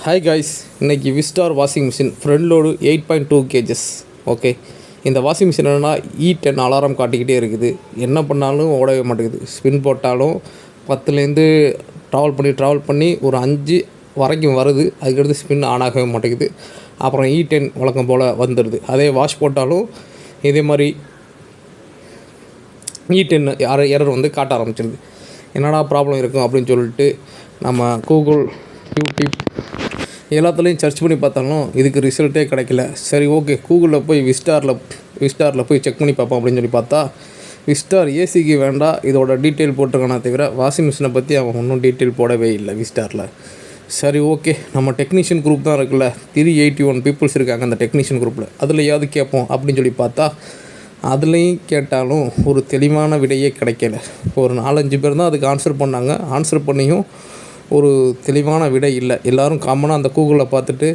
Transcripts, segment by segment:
Hi guys, இன்றைக்கி Vistar washing machine front load 8.2 kgs. Okay, இந்த washing machine என்னென்னா E10 alarm காட்டிக்கிட்டே இருக்குது. என்ன பண்ணாலும் ஓடவே மாட்டேங்குது. ஸ்பின் போட்டாலும் 10லேருந்து ட்ராவல் பண்ணி ஒரு 5 வரைக்கும் வருது. அதுக்கடுத்து ஸ்பின் ஆன் ஆகவே மாட்டேங்குது. அப்புறம் E10 வழக்கம் போல் வந்துடுது. அதே வாஷ் போட்டாலும் இதே மாதிரி E10 எரர் வந்து காட்ட ஆரம்பிச்சிடுது. என்னடா ப்ராப்ளம் இருக்கும் அப்படின்னு சொல்லிட்டு நம்ம கூகுள், யூடியூப் எல்லாத்துலேயும் சர்ச் பண்ணி பார்த்தாலும் இதுக்கு ரிசல்ட்டே கிடைக்கல. சரி, ஓகே, கூகுளில் போய் விஸ்டாரில் போய் செக் பண்ணி பார்ப்போம் அப்படின்னு சொல்லி பார்த்தா விஸ்டார் ஏசிக்கு வேண்டாம் இதோட டீட்டெயில் போட்டிருக்கானே தவிர வாஷிங் மிஷினை பற்றி அவன் ஒன்றும் டீட்டெயில் போடவே இல்லை விஸ்டாரில். சரி, ஓகே, நம்ம டெக்னீஷியன் குரூப் தான் இருக்குல்ல, 381 பீப்புள்ஸ் இருக்காங்க அந்த டெக்னீஷியன் குரூப்பில், அதுலையாவது கேட்போம் அப்படின்னு சொல்லி பார்த்தா அதுலேயும் கேட்டாலும் ஒரு தெளிவான விடையே கிடைக்கல. ஒரு 4-5 பேர் தான் அதுக்கு ஆன்சர் பண்ணாங்க. ஆன்சர் பண்ணியும் ஒரு தெளிவான விடை இல்லை. எல்லோரும் காமனாக அந்த கூகுளில் பார்த்துட்டு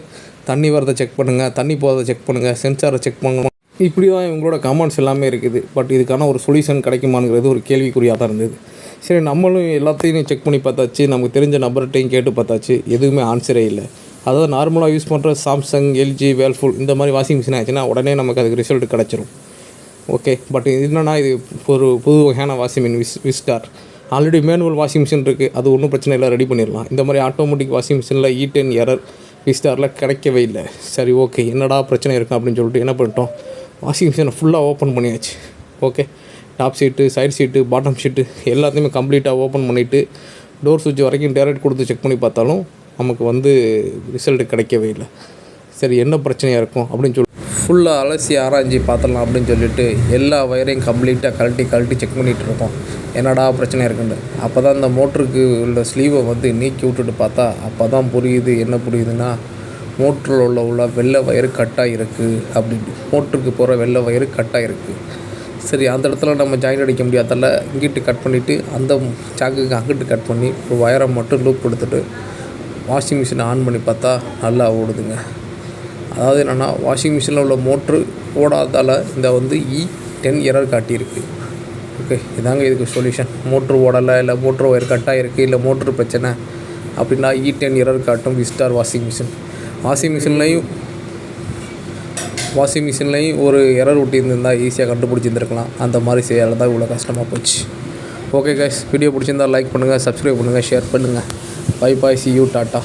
தண்ணி வரதை செக் பண்ணுங்கள், தண்ணி போகிறத செக் பண்ணுங்கள், சென்சாரை செக் பண்ணுங்கள், இப்படி தான் இவங்களோட கமெண்ட்ஸ் எல்லாமே இருக்குது. பட் இதுக்கான ஒரு சொல்யூஷன் கிடைக்குமாங்கிறது ஒரு கேள்விக்குறியாக தான் இருந்தது. சரி, நம்மளும் எல்லாத்தையும் செக் பண்ணி பார்த்தாச்சு, நமக்கு தெரிஞ்ச நபர்கிட்டையும் கேட்டு பார்த்தாச்சு, எதுவுமே ஆன்சரே இல்லை. அதாவது நார்மலாக யூஸ் பண்ணுற சாம்சங், எல்ஜி, வேர்ல்பூல் இந்த மாதிரி வாஷிங் மிஷின் ஆச்சுன்னா உடனே நமக்கு அதுக்கு ரிசல்ட் கிடச்சிரும். ஓகே, பட் என்னென்னா இது ஒரு புது வகையான washing machine Vistar. Already manual washing machine இருக்குது, அது ஒன்றும் பிரச்சனை இல்லை, ரெடி பண்ணிடலாம். இந்த மாதிரி ஆட்டோமேட்டிக் வாஷிங் மிஷினில் E10 எரர் விஸ்டாரில் கிடைக்கவே இல்லை. சரி, ஓகே, என்னடா பிரச்சனை இருக்கும் அப்படின்னு சொல்லிட்டு என்ன பண்ணிட்டோம், வாஷிங் மிஷினை ஃபுல்லாக ஓப்பன் பண்ணியாச்சு. ஓகே, டாப் சீட்டு, சைட் சீட்டு, பாட்டம் சீட்டு எல்லாத்தையுமே கம்ப்ளீட்டாக ஓப்பன் பண்ணிவிட்டு டோர் சுவிட்ச் வரைக்கும் டேரக்ட் கொடுத்து செக் பண்ணி பார்த்தாலும் நமக்கு வந்து ரிசல்ட் கிடைக்கவே இல்லை. சரி, என்ன பிரச்சனையாக இருக்கும் அப்படின்னு சொல்லி ஃபுல்லாக அலசி ஆராய்ஞ்சி பார்த்துடலாம் அப்படின்னு சொல்லிட்டு எல்லா வயரையும் கம்ப்ளீட்டாக கழட்டி செக் பண்ணிகிட்டு இருக்கோம். என்னடா பிரச்சனை இருக்குன்னு. அப்போ தான் இந்த மோட்டருக்கு உள்ள ஸ்லீவை வந்து நீக்கி விட்டுட்டு பார்த்தா அப்போ தான் புரியுது. என்ன புரியுதுன்னா, மோட்டரில் உள்ள வெள்ளை வயரு கட்டாக இருக்குது அப்படின்னு. மோட்டருக்கு போகிற வெள்ளை வயரு கட்டாக இருக்குது. சரி, அந்த இடத்துல நம்ம ஜாயின் அடிக்க முடியாதால இங்கிட்டு கட் பண்ணிவிட்டு அந்த சாக்குக்கு அங்கிட்டு கட் பண்ணி ஒரு வயரை மட்டும் லூப் கொடுத்துட்டு வாஷிங் மிஷினை ஆன் பண்ணி பார்த்தா நல்லா ஓடுதுங்க. அதாவது என்னென்னா, வாஷிங் மிஷினில் உள்ள மோட்ரு ஓடாதால் இந்த வந்து E10 எரர் காட்டியிருக்கு. ஓகே, இதாங்க இதுக்கு சொல்யூஷன். மோட்ரு ஓடலை, இல்லை மோட்ரு ஒயர் கட்டாக இருக்குது, இல்லை மோட்ரு பிரச்சனை அப்படின்னா E10 எரர் காட்டும் விஸ்டார் வாஷிங் மிஷின். வாஷிங் மிஷின்லேயும் ஒரு எரர் விட்டிருந்தால் ஈஸியாக கண்டுபிடிச்சிருந்துருக்கலாம். அந்த மாதிரி செய்யால் தான் இவ்வளோ கஷ்டமாக போச்சு. ஓகே கைஸ், வீடியோ பிடிச்சிருந்தால் லைக் பண்ணுங்கள், சப்ஸ்கிரைப் பண்ணுங்கள், ஷேர் பண்ணுங்கள். Bye bye, C you, tata.